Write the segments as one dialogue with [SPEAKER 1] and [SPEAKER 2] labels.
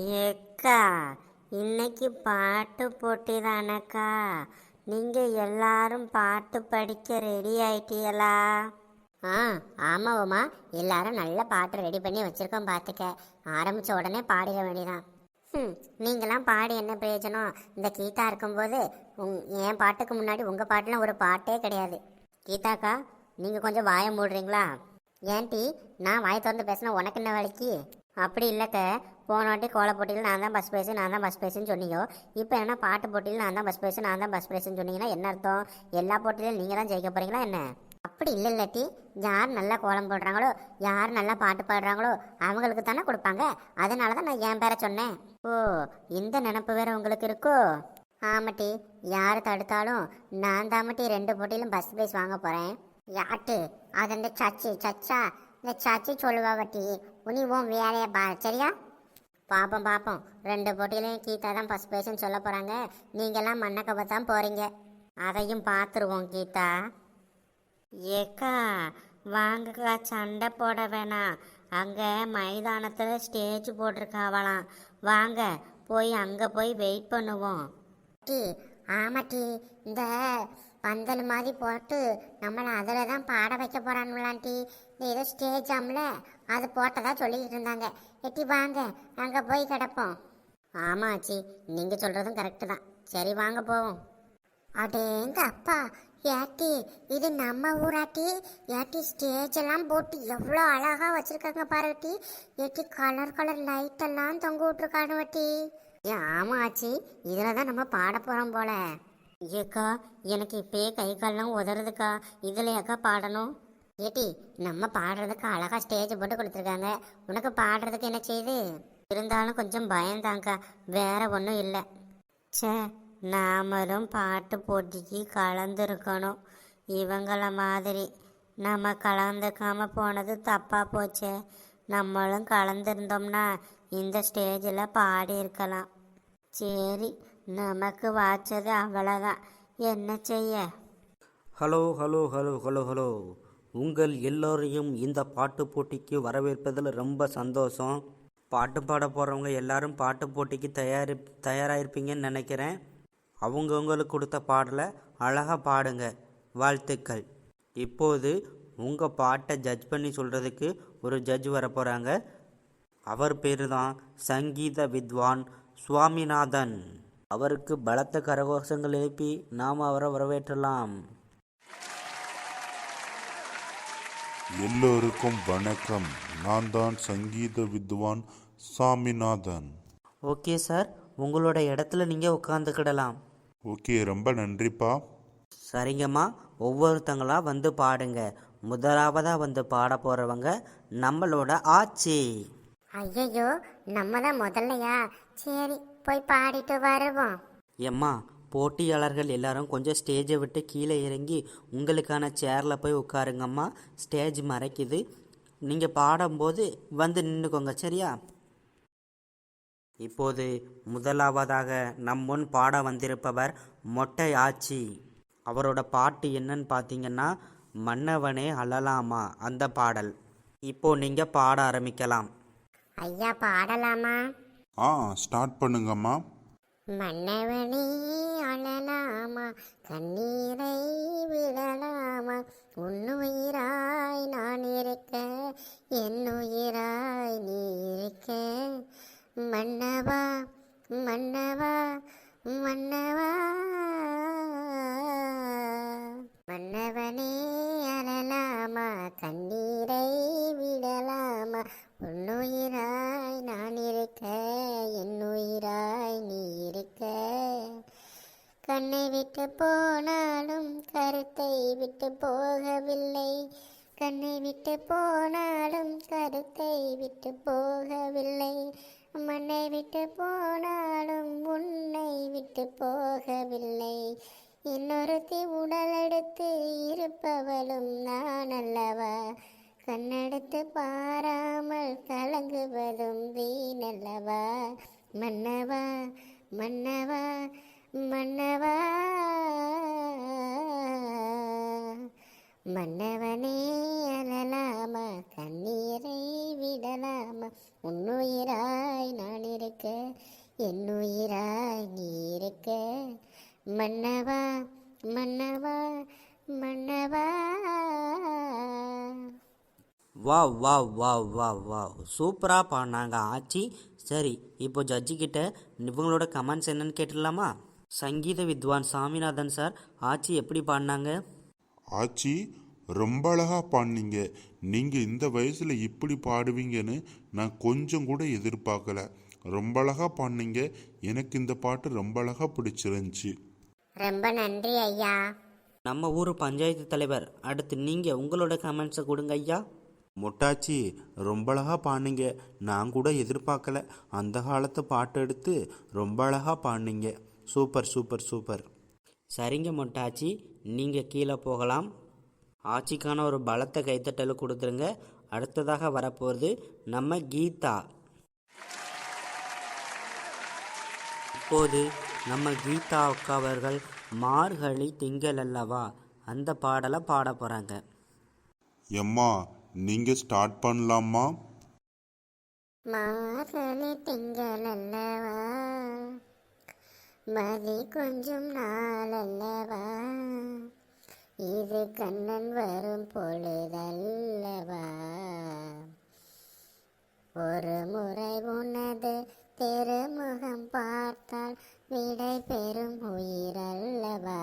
[SPEAKER 1] ஏக்கா, இன்னைக்கு பாட்டு போட்டி தானக்கா? நீங்க எல்லாரும் பாட்டு படிக்க ரெடி ஆயிட்டீங்களா? ஆ, ஆமாவம்மா. எல்லாரும் நல்ல பாட்டு ரெடி பண்ணி வச்சிருக்கோம். பார்த்துக்க, ஆரம்பிச்ச உடனே பாடிட வேண்டியதான். நீங்களாம் பாடி என்ன பிரயோஜனம்? இந்த கீதா இருக்கும்போது என் பாட்டுக்கு முன்னாடி உங்கள் பாட்டுலாம் ஒரு பாட்டே கிடையாது. கீதாக்கா, நீங்கள் கொஞ்சம் வாயை மூடுறீங்களா? ஏன்டி, நான் வாயை திறந்து பேசினா உனக்கு என்ன வலிக்கு? அப்படி இல்லைக்க, போன வாட்டி கோல போட்டியில் நான் தான் பஸ் பேசுன்னு சொன்னீங்க. இப்போ என்ன பாட்டு போட்டியில் நான் தான் பஸ் பேசுன்னு சொன்னீங்கன்னா என்ன அர்த்தம்? எல்லா போட்டியிலும் நீங்கள் தான் ஜெயிக்க போகிறீங்களா என்ன? அப்படி இல்லை இல்லாட்டி, யார் நல்லா கோலம் போடுறாங்களோ, யார் நல்லா பாட்டு பாடுறாங்களோ அவங்களுக்கு தானே கொடுப்பாங்க. அதனால தான் நான் என் பேரை சொன்னேன். ஓ, இந்த நினப்பு வேற உங்களுக்கு இருக்கோ? ஆமாட்டி, யார் தடுத்தாலும் நான் தாமட்டி 2 போட்டியிலும் பஸ் ப்ரைஸ் வாங்க போகிறேன். யாட்டு? அது அந்த சச்சா இந்த சச்சி சொல்லுவா வட்டி. உனி உன் வேலையை பாரு, சரியா? பாப்போம் 2 போட்டியிலையும் கீதா தான் ஃபஸ்ட் ப்ரைஸ்ன்னு சொல்ல போகிறாங்க. நீங்கள்லாம் மண்ணக்கவை தான் போகிறீங்க. அதையும் பார்த்துருவோம் கீதா. ஏக்கா, வாங்கக்கா, சண்டை போட வேணாம். அங்கே மைதானத்தில் ஸ்டேஜ் போட்டிருக்காவலாம். வாங்க போய் அங்கே போய் வெயிட் பண்ணுவோம். டீ, ஆமாட்டி, இந்த பந்தல் மாதிரி போட்டு நம்மளை அதில் தான் பாட வைக்க போகிறானுலான்ட்டி. இந்த ஏதோ ஸ்டேஜ் ஆம்ல, அது போட்டதா சொல்லிக்கிட்டு இருந்தாங்க. எட்டி வாங்க, அங்கே போய் கிடப்போம். ஆமாச்சி, நீங்கள் சொல்கிறதும் கரெக்டு தான். சரி, வாங்க போவோம். அடேங்க அப்பா, ஏட்டி இது நம்ம ஊராட்டி? ஏட்டி ஸ்டேஜ் எல்லாம் போட்டு எவ்வளோ அழகாக வச்சுருக்காங்க பாருட்டி. ஏட்டி கலர் கலர் லைட்டெல்லாம் தொங்க விட்ருக்கானு வட்டி. ஏன் ஆமாம் ஆச்சி, இதில் தான் நம்ம பாட போகிறோம் போல. ஏக்கா, எனக்கு இப்பயே கை கால்லாம் உதறதுக்கா. இதில் ஏக்கா பாடணும்? ஏட்டி, நம்ம பாடுறதுக்கு அழகாக ஸ்டேஜ் போட்டு கொடுத்துருக்காங்க. உனக்கு பாடுறதுக்கு என்ன செய்யுது? இருந்தாலும் கொஞ்சம் பயந்தாங்க்கா, வேற ஒன்றும் இல்லை. சே, நாமளும் பாட்டு போட்டிக்கு கலந்துருக்கணும். இவங்கள மாதிரி நம்ம கலந்துக்காம போனது தப்பாக போச்சே. நம்மளும் கலந்துருந்தோம்னா இந்த ஸ்டேஜில் பாடியிருக்கலாம். சரி, நமக்கு வாச்சது அவ்வளோதான், என்ன செய்ய?
[SPEAKER 2] Hello hello hello hello hello உங்கள் எல்லோரையும் இந்த பாட்டு போட்டிக்கு வரவேற்பதில் ரொம்ப சந்தோஷம். பாட்டு பாட போகிறவங்க எல்லாரும் பாட்டு போட்டிக்கு தயாராகிருப்பீங்கன்னு நினைக்கிறேன். அவங்கவுங்களுக்கு கொடுத்த பாடலை அழகாக பாடுங்க. வாழ்த்துக்கள். இப்போது உங்கள் பாட்டை ஜட்ஜ் பண்ணி சொல்கிறதுக்கு ஒரு ஜட்ஜ் வர போகிறாங்க. அவர் பேர் தான் சங்கீத வித்வான் சுவாமிநாதன். அவருக்கு பலத்த கரகோஷங்கள் எழுப்பி நாம் அவரை வரவேற்றலாம்.
[SPEAKER 3] எல்லோருக்கும் வணக்கம். நான் தான் சங்கீத வித்வான் சாமிநாதன்.
[SPEAKER 2] ஓகே சார், உங்களோட இடத்துல நீங்கள் உட்காந்துக்கிடலாம்.
[SPEAKER 3] ஓகே, ரொம்ப நன்றிப்பா.
[SPEAKER 2] சரிங்கம்மா, ஒவ்வொருத்தங்களா வந்து பாடுங்க. முதலாவதாக வந்து பாட போகிறவங்க நம்மளோட ஆச்சி.
[SPEAKER 1] ஐயோ, நம்ம தான் முதல்லையா? சரி, போய் பாடிட்டு வருவோம்.
[SPEAKER 2] எம்மா, போட்டியாளர்கள் எல்லாரும் கொஞ்சம் ஸ்டேஜை விட்டு கீழே இறங்கி உங்களுக்கான சேரில் போய் உட்காருங்கம்மா. ஸ்டேஜ் மறைக்குது. நீங்கள் பாடும்போது வந்து நின்றுக்கோங்க, சரியா? இப்போது முதலாவதாக நம் முன் பாட வந்திருப்பவர் மொட்டை ஆச்சி. அவரோட பாட்டு என்னன்னு பார்த்தீங்கன்னா, மன்னவனே அழலாமா, அந்த பாடல். இப்போ நீங்கள் பாட ஆரம்பிக்கலாம்.
[SPEAKER 1] ஐயா, பாடலாமா?
[SPEAKER 3] ஸ்டார்ட் பண்ணுங்கம்மா.
[SPEAKER 1] மன்னவனே அழலாமா, கண்ணீரை விடலாமா, உன்னுயிராய் நான் இருக்க, என்னுயிராய் நீ இருக்க, மன்னவா மன்னவா மன்னவா, மன்னவனே அழலாமா, கண்ணீரை விடலாமா, உன்னுயிராய் நான் இருக்க, என்னுயிராய் நீ இருக்க, கண்ணை விட்டு போனாலும் கருத்தை விட்டு போகவில்லை, கண்ணை விட்டு போனாலும் கருத்தை விட்டு போகவில்லை, மண்ணை விட்டு போனாலும் உன்னை விட்டு போகவில்லை, இன்னொருத்தி உடலெடுத்து இருப்பவளும் நான் அல்லவா, கண்ணெடுத்து பாராமல் கலங்குவதும் வீணல்லவா, மன்னவா மன்னவா மன்னவா, மன்னவனே அழலாமா, கண்ணீரை விடலாமா, உன்னுயிராய் நான் இருக்க, இருக்க, என் உயிராய் நீ இருக்க, மன்னவா மன்னவா மன்னவா.
[SPEAKER 2] Wow wow wow wow wow, சூப்பராக பாடினாங்க ஆச்சி. சரி, இப்போ ஜட்ஜி கிட்ட இவங்களோட கமெண்ட்ஸ் என்னன்னு கேட்டுடலாமா? சங்கீத வித்வான் சாமிநாதன் சார், ஆச்சி எப்படி பாடினாங்க?
[SPEAKER 3] ஆச்சி ரொம்ப அழகா பாடினீங்க. நீங்க இந்த வயசுல இப்படி பாடுவீங்கன்னு நான் கொஞ்சம் கூட எதிர்பார்க்கல. ரொம்ப அழகா பாடினீங்க. எனக்கு இந்த பாட்டு ரொம்ப அழகா பிடிச்சிருந்துச்சு.
[SPEAKER 1] ரொம்ப நன்றி ஐயா.
[SPEAKER 2] நம்ம ஊர் பஞ்சாயத்து தலைவர், அடுத்து நீங்கள் உங்களோட கமெண்ட்ஸை கொடுங்க ஐயா.
[SPEAKER 3] மொட்டாச்சி ரொம்ப அழகா பாடினீங்க. நான் கூட எதிர்பார்க்கல. அந்த காலத்து பாட்டு எடுத்து ரொம்ப அழகா பாடினீங்க. Super super super.
[SPEAKER 2] சரிங்க மொட்டாச்சி, நீங்கள் கீழே போகலாம். ஆச்சிக்கான ஒரு பலத்த கைத்தட்டல் கொடுத்துருங்க. அடுத்ததாக வரப்போகிறது நம்ம கீதா. இப்போது நம்ம கீதா அக்கா அவர்கள் மார்கழி திங்கள் அல்லவா அந்த பாடலை பாட போகிறாங்க.
[SPEAKER 3] எம்மா நீங்க ஸ்டார்ட் பண்ணலாமா?
[SPEAKER 1] மார்கழி திங்கள் அல்லவா, மதி கொஞ்சம் நாள் அல்லவா, இது கண்ணன் வரும் பொழுதல்லவா, ஒரு முறை உனது திருமுகம் பார்த்தால் விடை பெறும் உயிரல்லவா,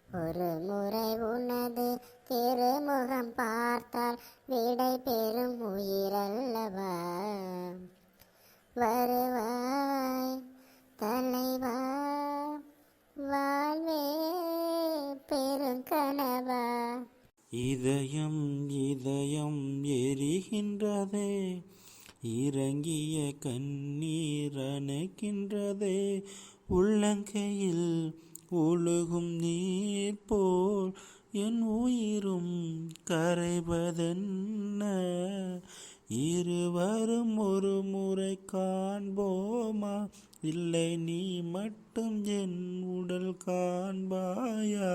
[SPEAKER 1] ஒரு முறை உனது திருமுகம் பார்த்தால் விடை பெறும் உயிரல்லவா, வருவாய் தலைவா வாழ்வே பெருங்கனவா.
[SPEAKER 2] இதயம் இதயம் எரிகின்றதே, இறங்கிய கண்ணீர் அணைக்கின்றதே, உள்ளங்கையில் ஒழுகும் நீர் போல் என் உயிரும் கரைவதென்ன, இருவரும் ஒரு முறை காண்போமா, இல்லை நீ மட்டும் என் உடல் காண்பாயா,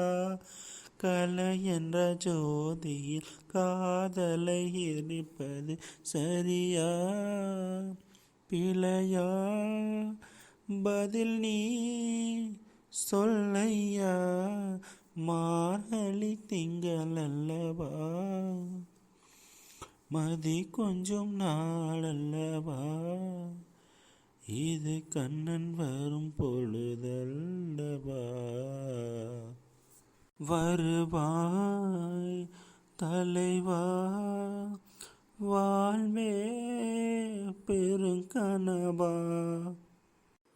[SPEAKER 2] கலை என்ற ஜோதியில் காதலை எரிப்பது சரியா பிழையா, பதில் நீ சொல்லையா, மார்கழி திங்கள் அல்லவா, மதி கொஞ்சம் நாள் அல்லவா, இது கண்ணன் வரும் பொழுதல்லவா, வருவாய் தலைவா வாழ்வே பெருங்கனவா.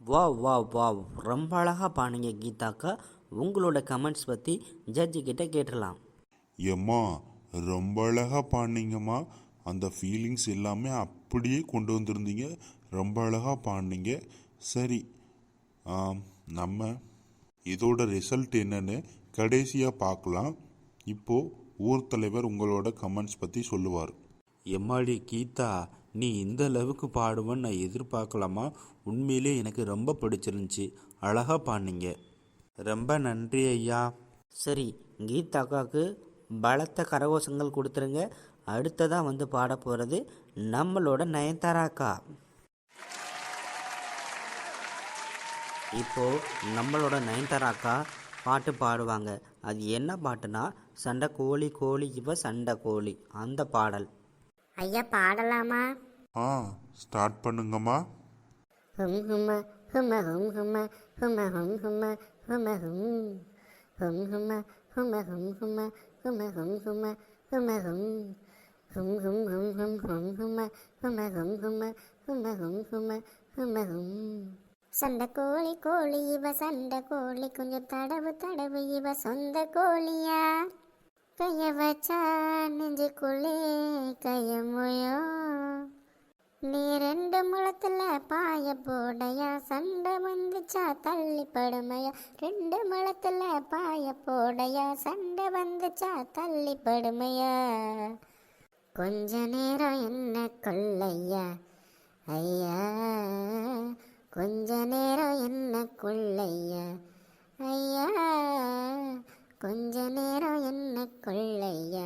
[SPEAKER 2] வா வா வா, ரொம்ப அழகாக பாடுங்க கீதாக்கா. உங்களோட கமெண்ட்ஸ் பற்றி ஜட்ஜி கிட்ட கேட்டுடலாம்.
[SPEAKER 3] எம்மா ரொம்ப அழகா பாடினீங்கம்மா. அந்த ஃபீலிங்ஸ் எல்லாமே அப்படியே கொண்டு வந்திருந்தீங்க. ரொம்ப அழகா பாடினீங்க. சரி, நம்ம இதோட ரிசல்ட் என்னன்னு கடைசியாக பார்க்கலாம். இப்போ ஊர் தலைவர் உங்களோட கமெண்ட்ஸ் பற்றி சொல்லுவார்.
[SPEAKER 2] எம்மாடி கீதா, நீ இந்த அளவுக்கு பாடுவேன்னு நான் எதிர்பார்க்கலாமா? உண்மையிலே எனக்கு ரொம்ப பிடிச்சிருந்துச்சி. அழகாக பாடினீங்க. ரொம்ப நன்றி ஐயா. சரி, கீதா அக்காவுக்கு பலத்த கரகோஷங்கள் கொடுத்துருங்க. அடுத்ததாக வந்து பாட போகிறது நம்மளோட நயன்தாரா அக்கா. இப்போது நம்மளோட நயன்தாரா அக்கா பாட்டு பாடுவாங்க. அது என்ன பாட்டுனா, சண்டை கோழி கோழி இவ சண்டை கோழி, அந்த பாடல்.
[SPEAKER 1] ஐயா பாடலாமா?
[SPEAKER 3] ஸ்டார்ட் பண்ணுங்கம்மா.
[SPEAKER 1] ஹும் ஹும ஹும ஹும் ஹும ஹும ஹும் ஹும ஹும ஹும் ஹும் ஹும ஹும ஹும் ஹும ஹும ஹும் ஹும ஹும ஹும் ஹும் ஹும் ஹும் ஹும் ஹும் ஹும ஹும ஹும் ஹும ஹும ஹும் ஹும ஹும ஹும். சண்டை கோழி கோழி இவ சண்டை கோழி, கொஞ்சம் தடவு தடவு இவ சொந்த கோழியா, கைய வச்சா நெஞ்சுக்குள்ளே கையமுயோ, நீ ரெண்டு முளத்துல பாய போடையா, சண்டை வந்துச்சா தள்ளி படுமையா, ரெண்டு முளத்துல பாய போடையா, சண்டை வந்துச்சா தள்ளி படுமையா, கொஞ்ச நேரம் என்ன கொள்ளையா ஐயா, கொஞ்ச நேரம் என்ன கொள்ளையா ஐயா, கொஞ்ச நேரம் என்ன கொள்ளையா,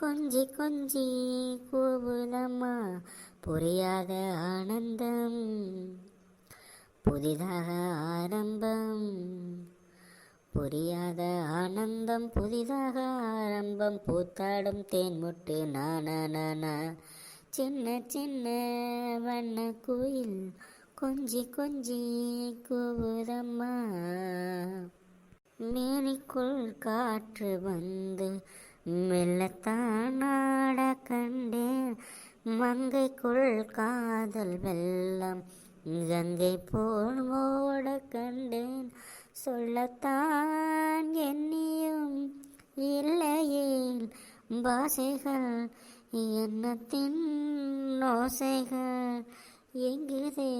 [SPEAKER 1] கொஞ்சி கொஞ்சி கூவுதம்மா புரியாத ஆனந்தம் புதிதாக ஆரம்பம் புரியாத ஆனந்தம் புதிதாக ஆரம்பம் பூத்தாடும் தேன்முட்டு நானா சின்ன சின்ன வண்ண குயில் கொஞ்சி கொஞ்சி கூவுதம்மா மேனிக்குள் காற்று வந்து மெல்லத்தான் ஆட கண்டேன் மங்கைக்குள் காதல் வெள்ளம் கங்கை போல் ஓட கண்டேன் சொல்லத்தான் எண்ணியும் இல்லையேல் பாசைகள் எண்ணத்தின் ஓசைகள் எங்குதே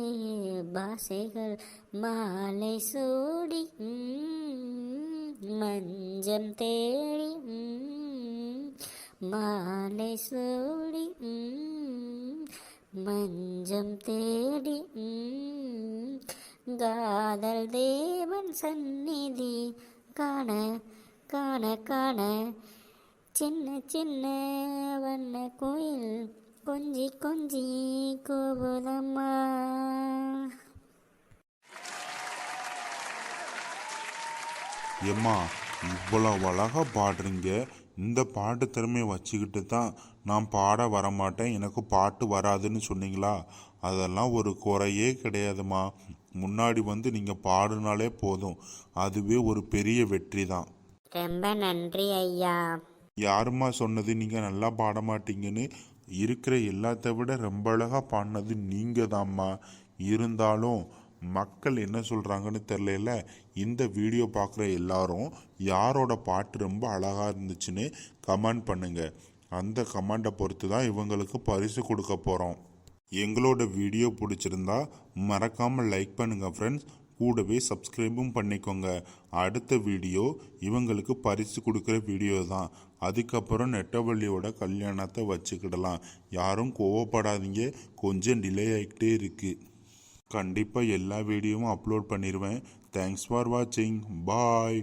[SPEAKER 1] பாசைகள் மாலை சூடி மஞ்சம் தேடி மாலை சூடி மஞ்சம் தேடி காதல் தேவன் சந்நிதி காண காண காண சின்ன சின்ன வண்ண கோயில் கொஞ்சி கொஞ்சி கோபுரம்மா.
[SPEAKER 3] ஏம்மா இவ்வளவு அழகா பாடுறீங்க. இந்த பாட்டு திறமையை வச்சுக்கிட்டு தான் நான் பாட வரமாட்டேன், எனக்கு பாட்டு வராதுன்னு சொன்னீங்களா? அதெல்லாம் ஒரு குறையே கிடையாதுமா. முன்னாடி வந்து நீங்கள் பாடுனாலே போதும், அதுவே ஒரு பெரிய வெற்றி தான்.
[SPEAKER 1] ரொம்ப நன்றி ஐயா.
[SPEAKER 3] யாருமா சொன்னது நீங்கள் நல்லா பாட மாட்டீங்கன்னு? இருக்கிற எல்லாத்த விட ரொம்ப அழகாக பாடினது நீங்கள் தாம்மா. இருந்தாலும் மக்கள் என்ன சொல்கிறாங்கன்னு தெரில. இந்த வீடியோ பார்க்குற எல்லாரும் யாரோட பாட்டு ரொம்ப அழகாக இருந்துச்சுன்னு கமெண்ட் பண்ணுங்கள். அந்த கமெண்ட்டை பொறுத்து தான் இவங்களுக்கு பரிசு கொடுக்க போகிறோம். எங்களோட வீடியோ பிடிச்சிருந்தா மறக்காமல் லைக் பண்ணுங்கள் ஃப்ரெண்ட்ஸ். கூடவே சப்ஸ்கிரைபும் பண்ணிக்கோங்க. அடுத்த வீடியோ இவங்களுக்கு பரிசு கொடுக்குற வீடியோ தான். அதுக்கப்புறம் நெட்டவள்ளியோட கல்யாணத்தை வச்சுக்கிடலாம். யாரும் கோவப்படாதீங்க, கொஞ்சம் டிலே ஆகிக்கிட்டே இருக்குது. கண்டிப்பாக எல்லா வீடியோவும் அப்லோட் பண்ணிடுவேன். தேங்க்ஸ் ஃபார் வாட்சிங். பாய்.